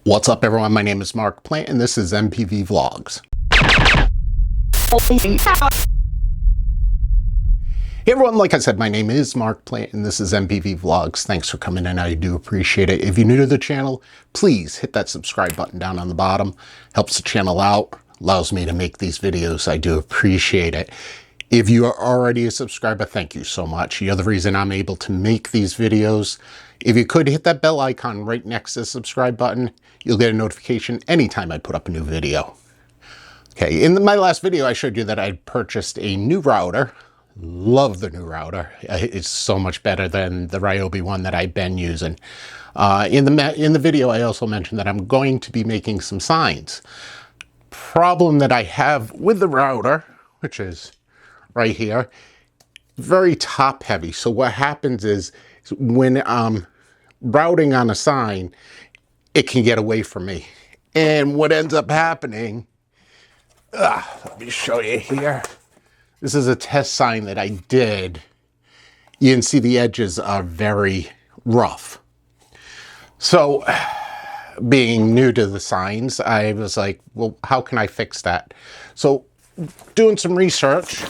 What's up, everyone? My name is Mark Plant, and this is MPV Vlogs. Hey everyone, like I said, my name is Mark Plant, and this is MPV Vlogs. Thanks for coming in. I do appreciate it. If you're new to the channel, please hit that subscribe button down on the bottom. Helps the channel out, allows me to make these videos. I do appreciate it. If you are already a subscriber, thank you so much. You're the reason I'm able to make these videos. If you could hit that bell icon right next to the subscribe button, you'll get a notification anytime I put up a new video. Okay, in my last video, I showed you that I purchased a new router. Love the new router. It's so much better than the Ryobi one that I've been using. In the video, I also mentioned that I'm going to be making some signs. Problem that I have with the router, which is right here, very top heavy. So what happens is when I'm routing on a sign, it can get away from me. And what ends up happening, let me show you here. This is a test sign that I did. You can see the edges are very rough. So being new to the signs, I was like, well, how can I fix that? So doing some research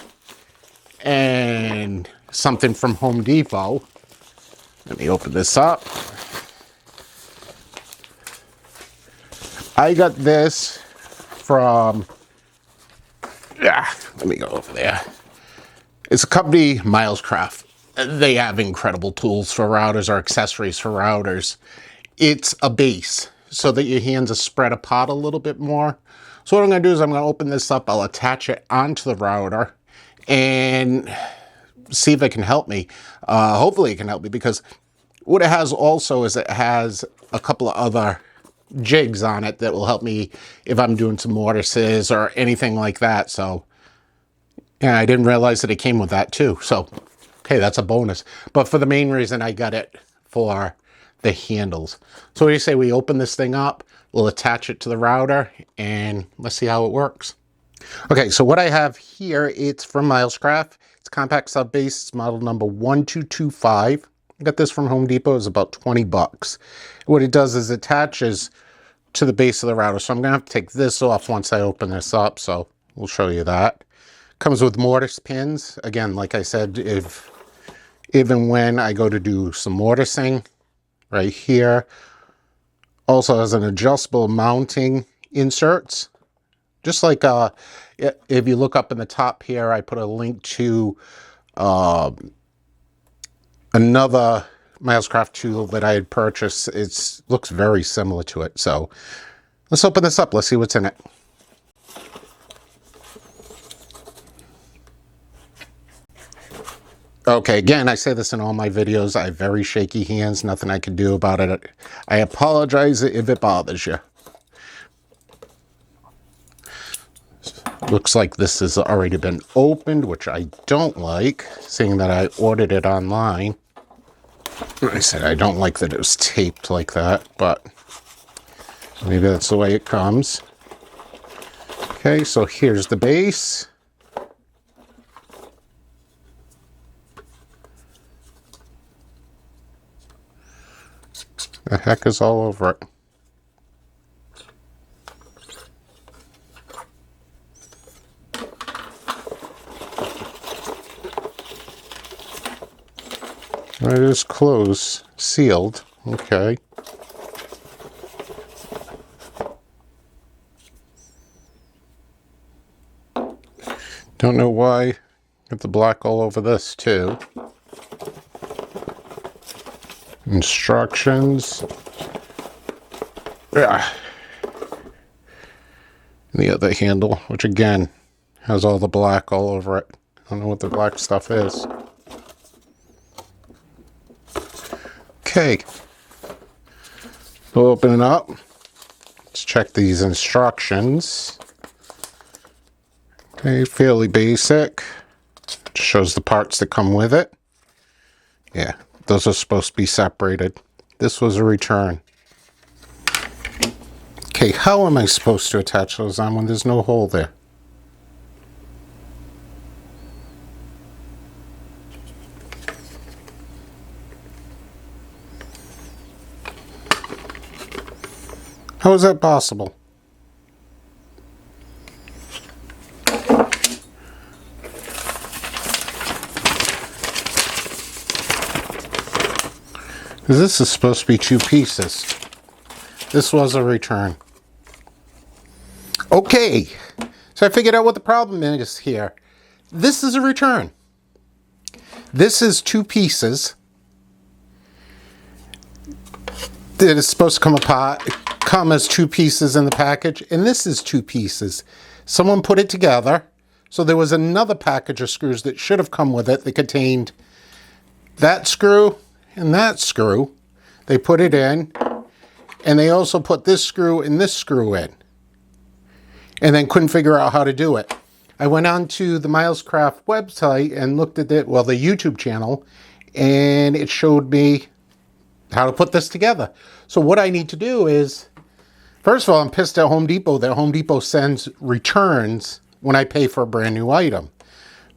and something from Home Depot. Let me open this up. I got this from, let me go over there. It's a company, Milescraft. They have incredible tools for routers or accessories for routers. It's a base so that your hands are spread apart a little bit more. So what I'm going to do is I'm going to open this up. I'll attach it onto the router and see if it can help me. Hopefully it can help me, because what it has also is it has a couple of other jigs on it that will help me if I'm doing some mortises or anything like that. So yeah, I didn't realize that it came with that too. So okay, that's a bonus. But for the main reason, I got it for the handles. So what do you say we open this thing up, we'll attach it to the router, and let's see how it works. Okay, so what I have here, it's from Milescraft. It's CompactSubBase. It's model number 1225. I got this from Home Depot. It's about 20 bucks. What it does is it attaches to the base of the router. So I'm going to have to take this off once I open this up. So we'll show you that. Comes with mortise pins. Again, like I said, even when I go to do some mortising, right here. Also has an adjustable mounting inserts. Just like if you look up in the top here, I put a link to another Milescraft tool that I had purchased. It looks very similar to it. So let's open this up. Let's see what's in it. Okay, again, I say this in all my videos. I have very shaky hands. Nothing I can do about it. I apologize if it bothers you. Looks like this has already been opened, which I don't like, seeing that I ordered it online. I said I don't like that it was taped like that, but maybe that's the way it comes. Okay, so here's the base. The heck is all over it. It is closed, sealed. Okay. Don't know why. Got the black all over this too. Instructions. Yeah. And the other handle, which again has all the black all over it. I don't know what the black stuff is. Okay, we'll open it up. Let's check these instructions. Okay, fairly basic. Just shows the parts that come with it. Yeah, those are supposed to be separated. This was a return. Okay, how am I supposed to attach those on when there's no hole there? How is that possible? This is supposed to be 2 pieces. This was a return. Okay, so I figured out what the problem is here. This is a return. This is 2 pieces that is supposed to come as 2 pieces in the package, and this is 2 pieces. Someone put it together, so there was another package of screws that should have come with it that contained that screw and that screw. They put it in, and they also put this screw and this screw in, and then couldn't figure out how to do it. I went on to the Milescraft website and looked at it, well, the YouTube channel, and it showed me how to put this together. So what I need to do is, first of all, I'm pissed at Home Depot that Home Depot sends returns when I pay for a brand new item.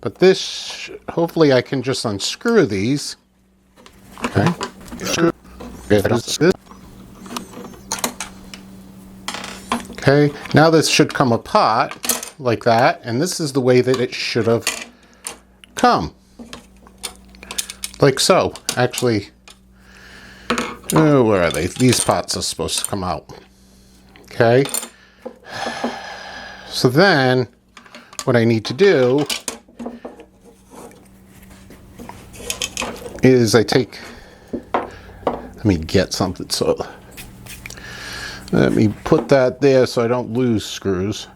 But this, hopefully I can just unscrew these. Okay. Okay, now this should come apart like that, and this is the way that it should have come. Like so. Actually, oh, where are they? These parts are supposed to come out. Okay. So then, what I need to do is I take, let me get something, so let me put that there so I don't lose screws.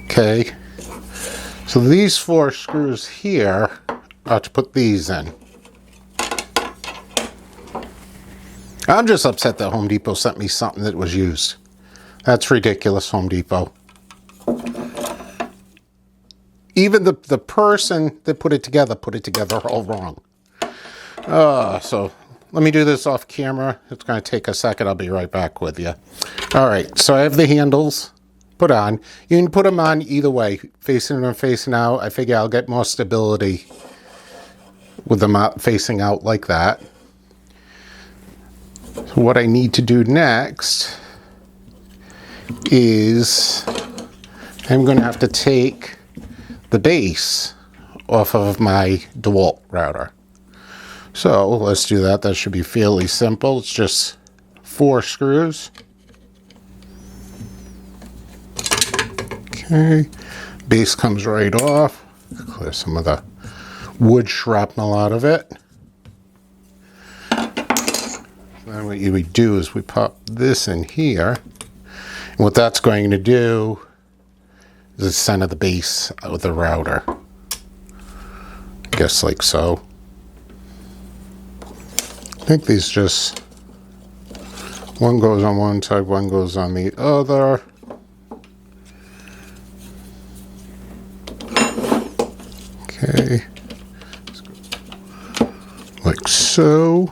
Okay, so these 4 screws here are to put these in. I'm just upset that Home Depot sent me something that was used. That's ridiculous, Home Depot. Even the person that put it together all wrong. So let me do this off camera. It's going to take a second. I'll be right back with you. All right, so I have the handles put on. You can put them on either way, facing or facing out. I figure I'll get more stability with them out, facing out like that. So what I need to do next is I'm going to have to take the base off of my DeWalt router. So let's do that. That should be fairly simple. It's just 4 screws. Okay, base comes right off. Clear some of the wood shrapnel out of it. Then what you would do is we pop this in here. And what that's going to do is center the base of the router. I guess like so. I think these just, one goes on one side, one goes on the other. Okay, like so.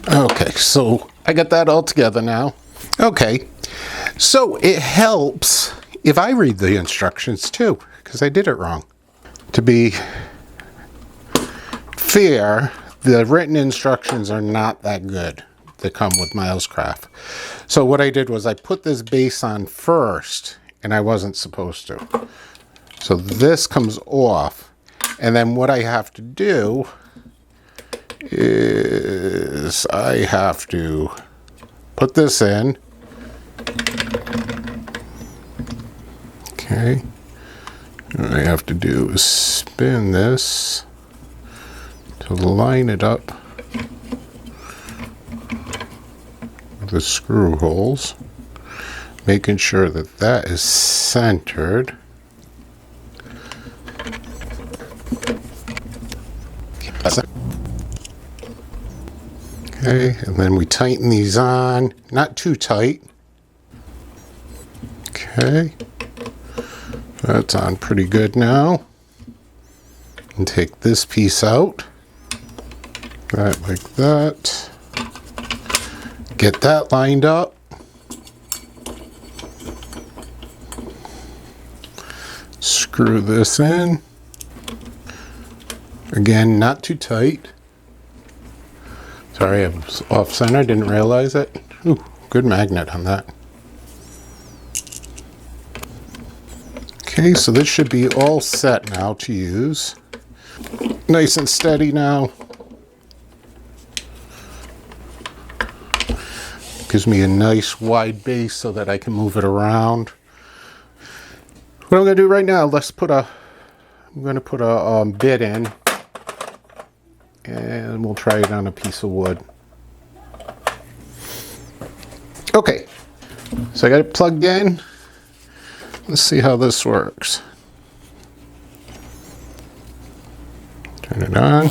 Okay, so I got that all together now. Okay, so it helps if I read the instructions too, because I did it wrong. To be fair, the written instructions are not that good that come with Milescraft. So what I did was I put this base on first, and I wasn't supposed to. So this comes off, and then what I have to do is I have to put this in. Okay. What I have to do is spin this to line it up with the screw holes, making sure that that is centered. Okay, and then we tighten these on, not too tight. Okay, that's on pretty good now. And take this piece out, that like that. Get that lined up. Screw this in. Again, not too tight. Sorry, I was off center, didn't realize it. Ooh, good magnet on that. Okay, so this should be all set now to use. Nice and steady now. Gives me a nice wide base so that I can move it around. What I'm gonna do right now, I'm gonna put a bit in, and we'll try it on a piece of wood. Okay, so I got it plugged in. Let's see how this works. Turn it on.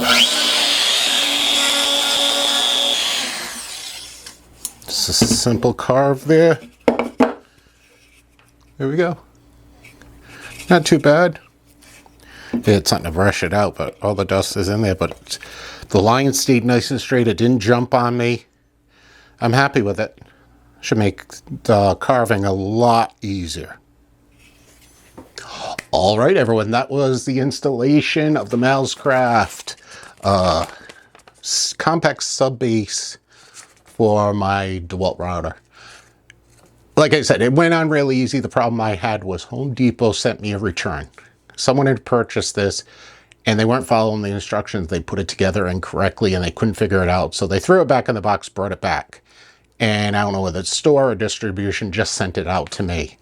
Just a simple carve there. There we go. Not too bad. It's something to brush it out, but all the dust is in there. But the line stayed nice and straight. It didn't jump on me. I'm happy with it. Should make the carving a lot easier. All right, everyone. That was the installation of the Milescraft CompactSubBase for my DeWalt router. Like I said, it went on really easy. The problem I had was Home Depot sent me a return. Someone had purchased this and they weren't following the instructions. They put it together incorrectly and they couldn't figure it out. So they threw it back in the box, brought it back. And I don't know whether it's store or distribution just sent it out to me.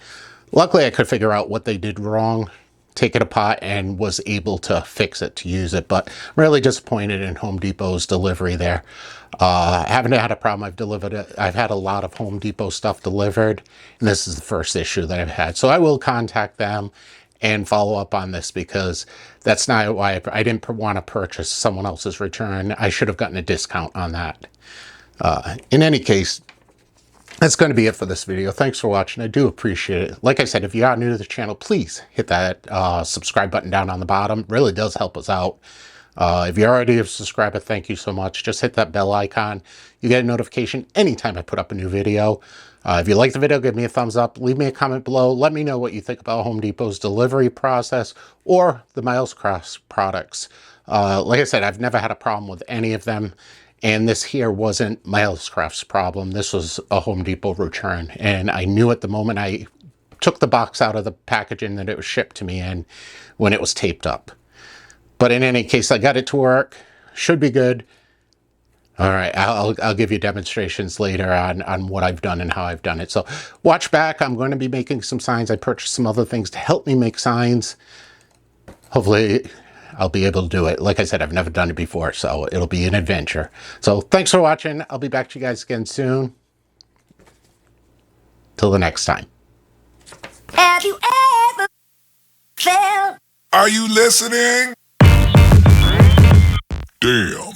Luckily, I could figure out what they did wrong, take it apart, and was able to fix it to use it. But I'm really disappointed in Home Depot's delivery there. I haven't had a problem. I've had a lot of Home Depot stuff delivered, and this is the first issue that I've had. So I will contact them and follow up on this, because that's not why I didn't want to purchase someone else's return. I should have gotten a discount on that. In any case, that's going to be it for this video. Thanks for watching. I do appreciate it. Like I said, if you are new to the channel, please hit that subscribe button down on the bottom. It really does help us out. If you're already a subscriber, thank you so much. Just hit that bell icon. You get a notification anytime I put up a new video. If you like the video, give me a thumbs up. Leave me a comment below. Let me know what you think about Home Depot's delivery process or the Milescraft products. Like I said, I've never had a problem with any of them. And this here wasn't Milescraft's problem. This was a Home Depot return. And I knew at the moment I took the box out of the packaging that it was shipped to me in when it was taped up. But in any case, I got it to work. Should be good. All right, I'll give you demonstrations later on what I've done and how I've done it. So watch back. I'm going to be making some signs. I purchased some other things to help me make signs. Hopefully I'll be able to do it. Like I said, I've never done it before, so it'll be an adventure. So thanks for watching. I'll be back to you guys again soon. Till the next time. Have you ever felt? Are you listening? Damn.